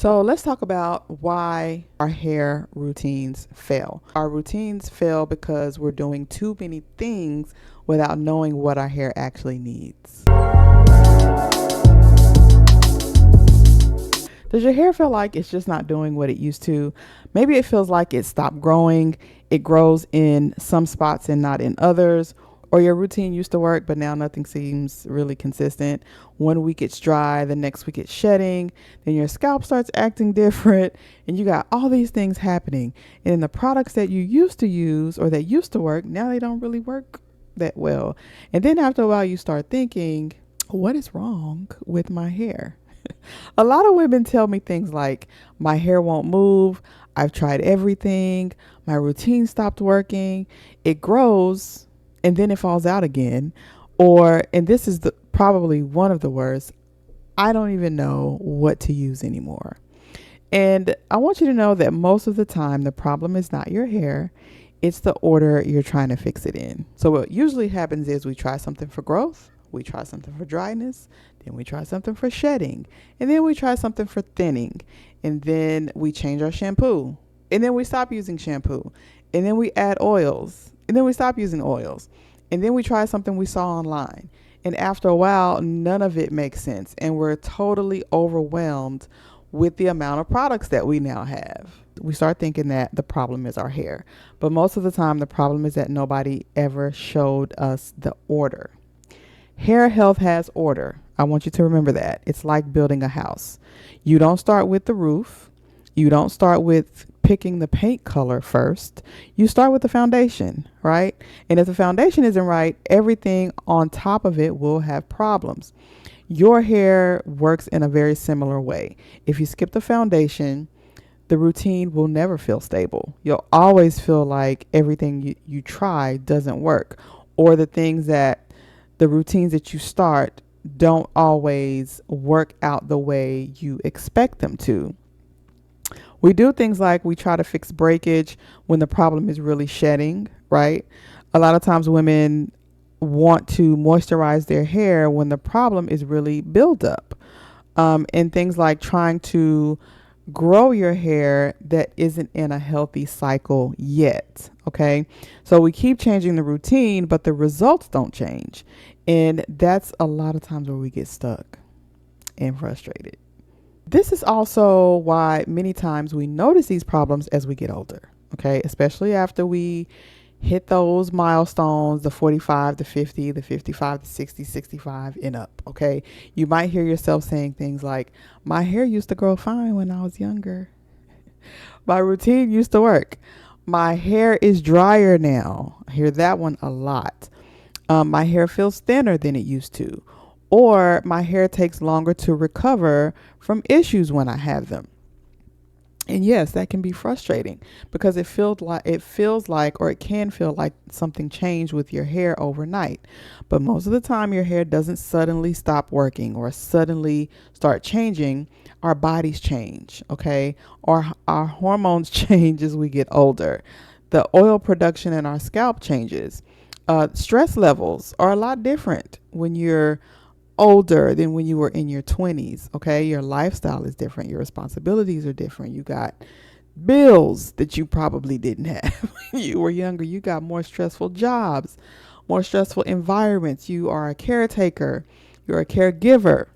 So let's talk about why our hair routines fail. Our routines fail because we're doing too many things without knowing what our hair actually needs. Does your hair feel like it's just not doing what it used to? Maybe it feels like it stopped growing. It grows in some spots and not in others. Or your routine used to work, but now nothing seems really consistent. One week it's dry, the next week it's shedding, then your scalp starts acting different, and you got all these things happening. And the products that you used to use or that used to work, now they don't really work that well. And then after a while, you start thinking, what is wrong with my hair? A lot of women tell me things like, my hair won't move, I've tried everything, my routine stopped working, it grows and then it falls out again. Or, and this is probably one of the worst, I don't even know what to use anymore. And I want you to know that most of the time, the problem is not your hair, it's the order you're trying to fix it in. So, what usually happens is we try something for growth, we try something for dryness, then we try something for shedding, and then we try something for thinning, and then we change our shampoo, and then we stop using shampoo, and then we add oils, and then we stop using oils, and then we try something we saw online. And after a while, none of it makes sense, and we're totally overwhelmed with the amount of products that we now have. We start thinking that the problem is our hair, but most of the time, the problem is that nobody ever showed us the order. Hair health has order. I want you to remember that. It's like building a house. You don't start with the roof. You don't start with picking the paint color first. You start with the foundation, right? And if the foundation isn't right, everything on top of it will have problems. Your hair works in a very similar way. If you skip the foundation, the routine will never feel stable. You'll always feel like everything you try doesn't work, or the routines that you start don't always work out the way you expect them to. We do things like we try to fix breakage when the problem is really shedding, right? A lot of times women want to moisturize their hair when the problem is really buildup. And things like trying to grow your hair that isn't in a healthy cycle yet. Okay. So we keep changing the routine, but the results don't change. And that's a lot of times where we get stuck and frustrated. This is also why many times we notice these problems as we get older. Okay. Especially after we hit those milestones, the 45, the 50, the 55, the 60, 65 and up. Okay. You might hear yourself saying things like, my hair used to grow fine when I was younger. My routine used to work. My hair is drier now. I hear that one a lot. My hair feels thinner than it used to. Or my hair takes longer to recover from issues when I have them. And yes, that can be frustrating because it feels like or it can feel like something changed with your hair overnight. But most of the time your hair doesn't suddenly stop working or suddenly start changing. Our bodies change, okay? Or our hormones change as we get older. The oil production in our scalp changes. Stress levels are a lot different when you're older than when you were in your 20s. Okay. Your lifestyle is different. Your responsibilities are different. You got bills that you probably didn't have when you were younger. You got more stressful jobs, more stressful environments. You are a caretaker. You're a caregiver.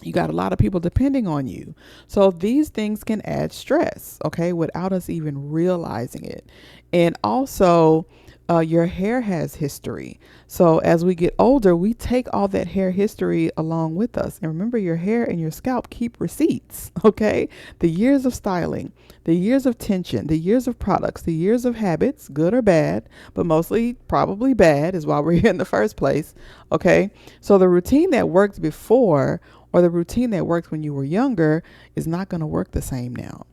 You got a lot of people depending on you. So these things can add stress, okay, without us even realizing it. And also, your hair has history. So as we get older, we take all that hair history along with us. And remember, your hair and your scalp keep receipts, okay? The years of styling, the years of tension, the years of products, the years of habits, good or bad, but mostly probably bad is why we're here in the first place, okay? So the routine that worked before or the routine that worked when you were younger is not going to work the same now.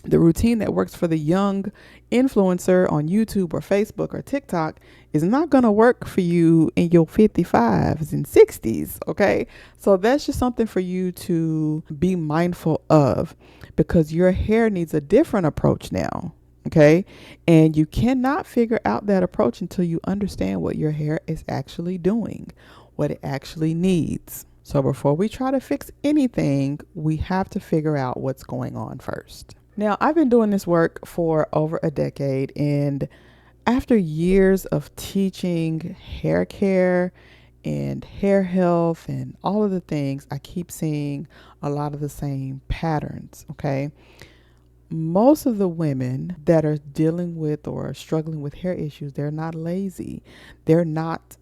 The routine that works for the young influencer on YouTube or Facebook or TikTok is not going to work for you in your 55s and 60s. Okay. So that's just something for you to be mindful of because your hair needs a different approach now. Okay. And you cannot figure out that approach until you understand what your hair is actually doing, what it actually needs. So before we try to fix anything, we have to figure out what's going on first. Now, I've been doing this work for over a decade, and after years of teaching hair care and hair health and all of the things, I keep seeing a lot of the same patterns, okay? Most of the women that are dealing with or struggling with hair issues, they're not lazy. They're not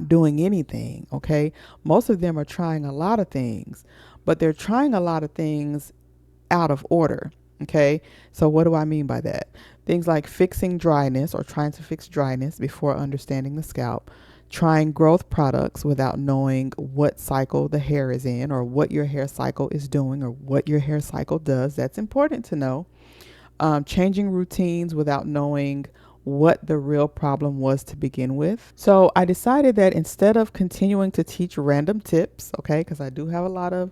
doing anything, okay? Most of them are trying a lot of things, but they're trying a lot of things out of order, okay? So what do I mean by that? Things like fixing dryness or trying to fix dryness before understanding the scalp, trying growth products without knowing what cycle the hair is in or what your hair cycle is doing or what your hair cycle does. That's important to know. Changing routines without knowing what the real problem was to begin with. So I decided that instead of continuing to teach random tips, okay, because I do have a lot of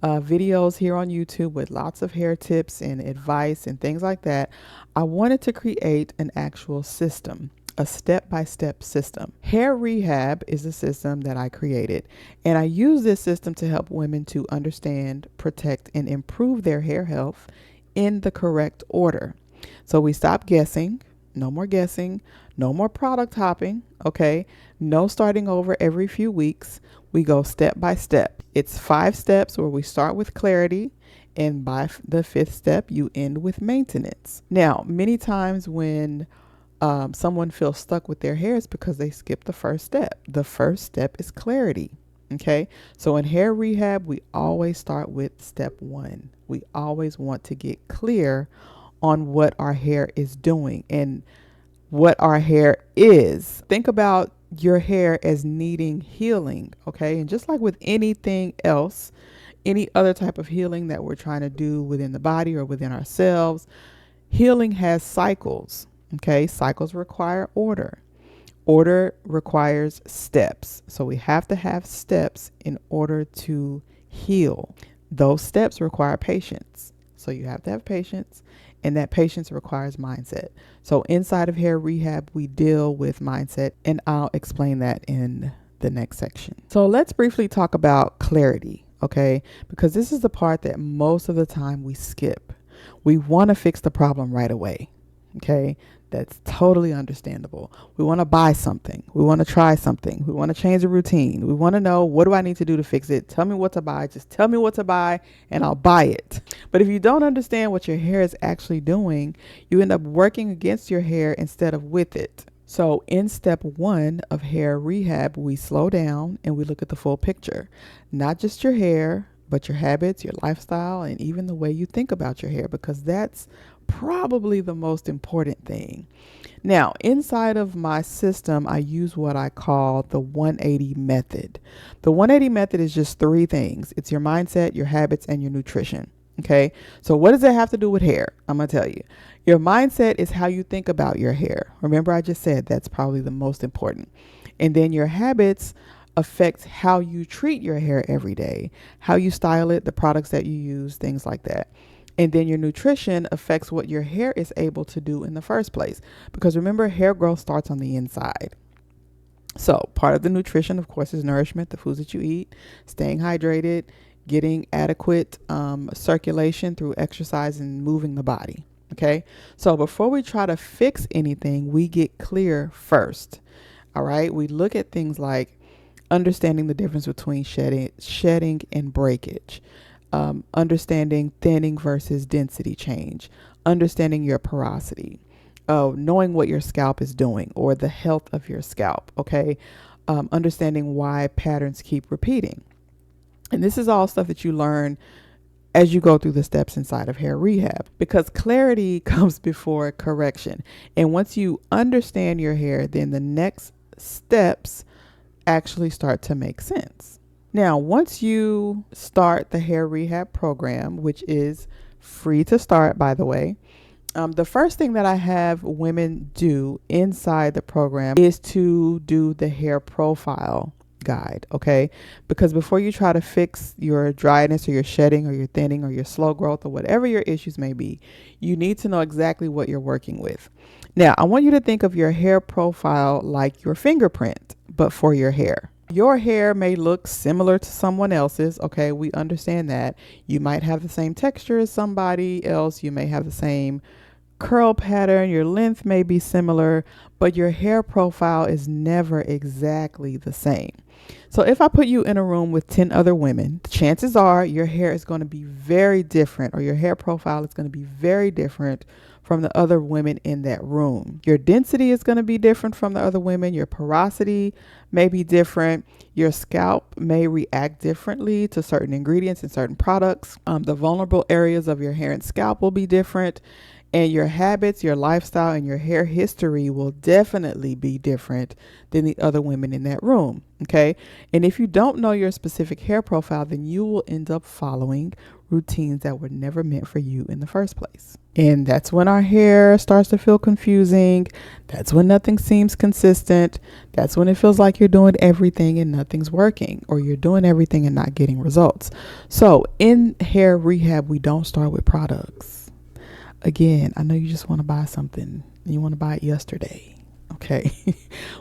videos here on YouTube with lots of hair tips and advice and things like that, I wanted to create an actual system, a step-by-step system. Hair Rehab is a system that I created, and I use this system to help women to understand, protect, and improve their hair health in the correct order. So we stop guessing. No more guessing, no more product hopping, okay? No starting over every few weeks. We go step by step. It's 5 steps where we start with clarity, and by the 5th step, you end with maintenance. Now, many times when someone feels stuck with their hair, it's because they skipped the first step. The first step is clarity, okay? So in hair rehab, we always start with step 1. We always want to get clear on what our hair is doing and what our hair is. Think about your hair as needing healing, okay? And just like with anything else, any other type of healing that we're trying to do within the body or within ourselves, healing has cycles, okay? Cycles require order. Order requires steps. So we have to have steps in order to heal. Those steps require patience. So you have to have patience. And that patience requires mindset. So inside of hair rehab, we deal with mindset, and I'll explain that in the next section. So let's briefly talk about clarity, okay? Because this is the part that most of the time we skip. We want to fix the problem right away, okay? That's totally understandable. We want to buy something. We want to try something. We want to change a routine. We want to know, what do I need to do to fix it? Tell me what to buy. Just tell me what to buy and I'll buy it. But if you don't understand what your hair is actually doing, you end up working against your hair instead of with it. So in step 1 of hair rehab, we slow down and we look at the full picture. Not just your hair, but your habits, your lifestyle, and even the way you think about your hair, because that's probably the most important thing. Now, inside of my system, I use what I call the 180 method. The 180 method is just 3 things. It's your mindset, your habits, and your nutrition. Okay, so what does it have to do with hair? I'm going to tell you. Your mindset is how you think about your hair. Remember, I just said that's probably the most important. And then your habits affect how you treat your hair every day, how you style it, the products that you use, things like that. And then your nutrition affects what your hair is able to do in the first place. Because remember, hair growth starts on the inside. So part of the nutrition, of course, is nourishment, the foods that you eat, staying hydrated, getting adequate circulation through exercise and moving the body. Okay. So before we try to fix anything, we get clear first. All right. We look at things like understanding the difference between shedding and breakage. Understanding thinning versus density change, understanding your porosity, knowing what your scalp is doing or the health of your scalp, okay? Understanding why patterns keep repeating. And this is all stuff that you learn as you go through the steps inside of hair rehab, because clarity comes before correction. And once you understand your hair, then the next steps actually start to make sense. Now, once you start the hair rehab program, which is free to start, by the way, the first thing that I have women do inside the program is to do the hair profile guide, okay? Because before you try to fix your dryness or your shedding or your thinning or your slow growth or whatever your issues may be, you need to know exactly what you're working with. Now, I want you to think of your hair profile like your fingerprint, but for your hair. Your hair may look similar to someone else's. Okay, we understand that. You might have the same texture as somebody else. You may have the same curl pattern. Your length may be similar, but your hair profile is never exactly the same. So if I put you in a room with 10 other women, chances are your hair is going to be very different, or your hair profile is going to be very different from the other women in that room. Your density is going to be different from the other women. Your porosity may be different. Your scalp may react differently to certain ingredients and certain products. The vulnerable areas of your hair and scalp will be different. And your habits, your lifestyle, and your hair history will definitely be different than the other women in that room. Okay. And if you don't know your specific hair profile, then you will end up following routines that were never meant for you in the first place. And that's when our hair starts to feel confusing. That's when nothing seems consistent. That's when it feels like you're doing everything and nothing's working, or you're doing everything and not getting results. So in hair rehab, we don't start with products. Again, I know you just want to buy something. You want to buy it yesterday. Okay.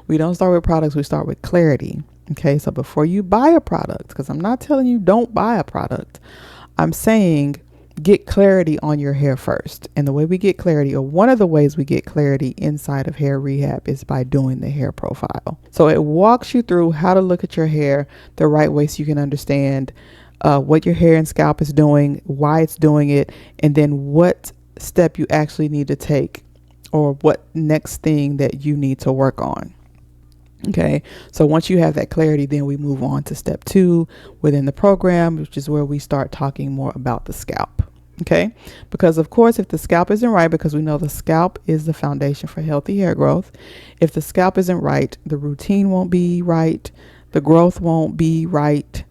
We don't start with products. We start with clarity. Okay. So before you buy a product, because I'm not telling you don't buy a product, I'm saying get clarity on your hair first. And the way we get clarity, or one of the ways we get clarity inside of hair rehab, is by doing the hair profile. So it walks you through how to look at your hair the right way so you can understand what your hair and scalp is doing, why it's doing it, and then what step you actually need to take, or what next thing that you need to work on. Okay. So once you have that clarity, then we move on to step 2 within the program, which is where we start talking more about the scalp. Okay. Because of course, if the scalp isn't right, because we know the scalp is the foundation for healthy hair growth. If the scalp isn't right, the routine won't be right. The growth won't be right.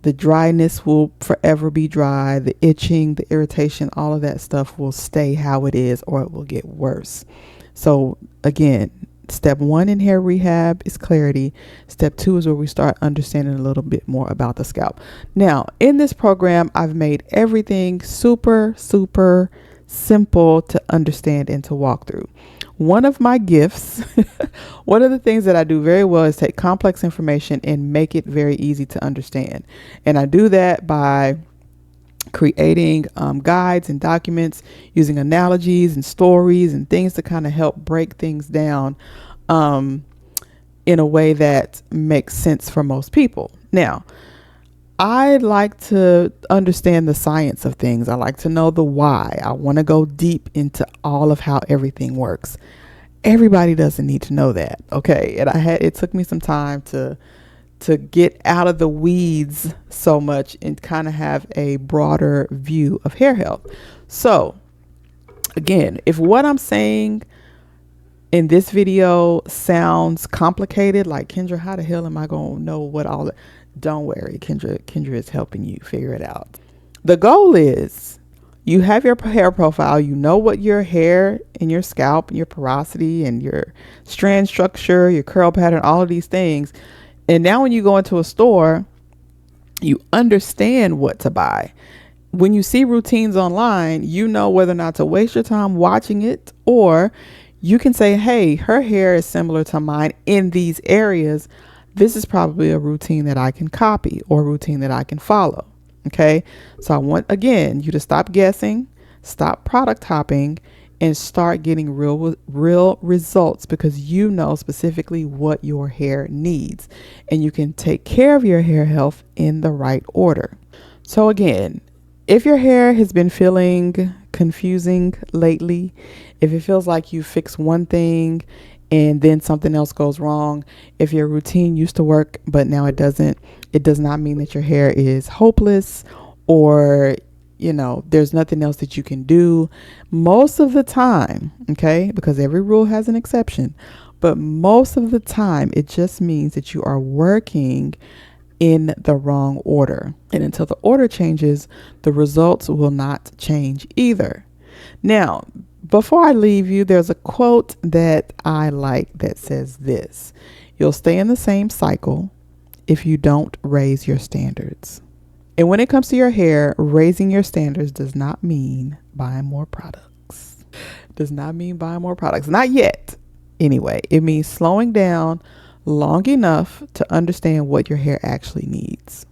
The dryness will forever be dry. The itching, the irritation, all of that stuff will stay how it is, or it will get worse. So again, step 1 in hair rehab is clarity. Step 2 is where we start understanding a little bit more about the scalp. Now, in this program, I've made everything super, super simple to understand and to walk through. One of my gifts, one of the things that I do very well, is take complex information and make it very easy to understand. And I do that by creating guides and documents, using analogies and stories and things to kind of help break things down in a way that makes sense for most people. Now, I like to understand the science of things. I like to know the why. I want to go deep into all of how everything works. Everybody doesn't need to know that. Okay. And it took me some time to get out of the weeds so much and kind of have a broader view of hair health. So again, if what I'm saying in this video sounds complicated, like, Kendra, how the hell am I going to know what all that? Don't worry, Kendra is helping you figure it out. The goal is you have your hair profile, you know what your hair and your scalp and your porosity and your strand structure, your curl pattern, all of these things. And now when you go into a store, you understand what to buy. When you see routines online, you know whether or not to waste your time watching it, or you can say, hey, her hair is similar to mine in these areas. This is probably a routine that I can copy, or a routine that I can follow. Okay. So I want, again, you to stop guessing, stop product hopping, and start getting real results, because you know specifically what your hair needs, and you can take care of your hair health in the right order. So again, if your hair has been feeling confusing lately, if it feels like you fix one thing and then something else goes wrong, if your routine used to work but now it doesn't, it does not mean that your hair is hopeless, or there's nothing else that you can do. Most of the time, okay, because every rule has an exception, but most of the time it just means that you are working in the wrong order. And until the order changes, the results will not change either. Now, before I leave you, there's a quote that I like that says this: you'll stay in the same cycle if you don't raise your standards. And when it comes to your hair, raising your standards does not mean buying more products. Does not mean buying more products. Not yet. Anyway, it means slowing down, long enough to understand what your hair actually needs.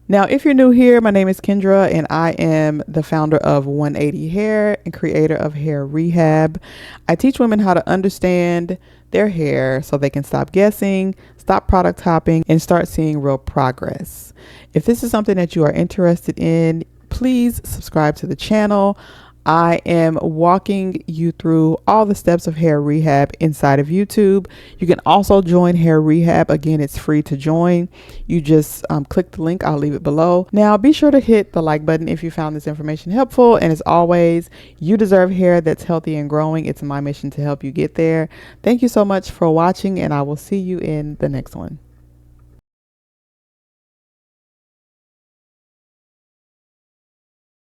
Now, if you're new here, my name is Kendra and I am the founder of 180 Hair and creator of Hair Rehab. I teach women how to understand their hair so they can stop guessing, stop product hopping, and start seeing real progress. If this is something that you are interested in, please subscribe to the channel. I am walking you through all the steps of hair rehab inside of YouTube. You can also join Hair Rehab. Again, it's free to join. You just click the link. I'll leave it below. Now, be sure to hit the like button if you found this information helpful. And as always, you deserve hair that's healthy and growing. It's my mission to help you get there. Thank you so much for watching, and I will see you in the next one.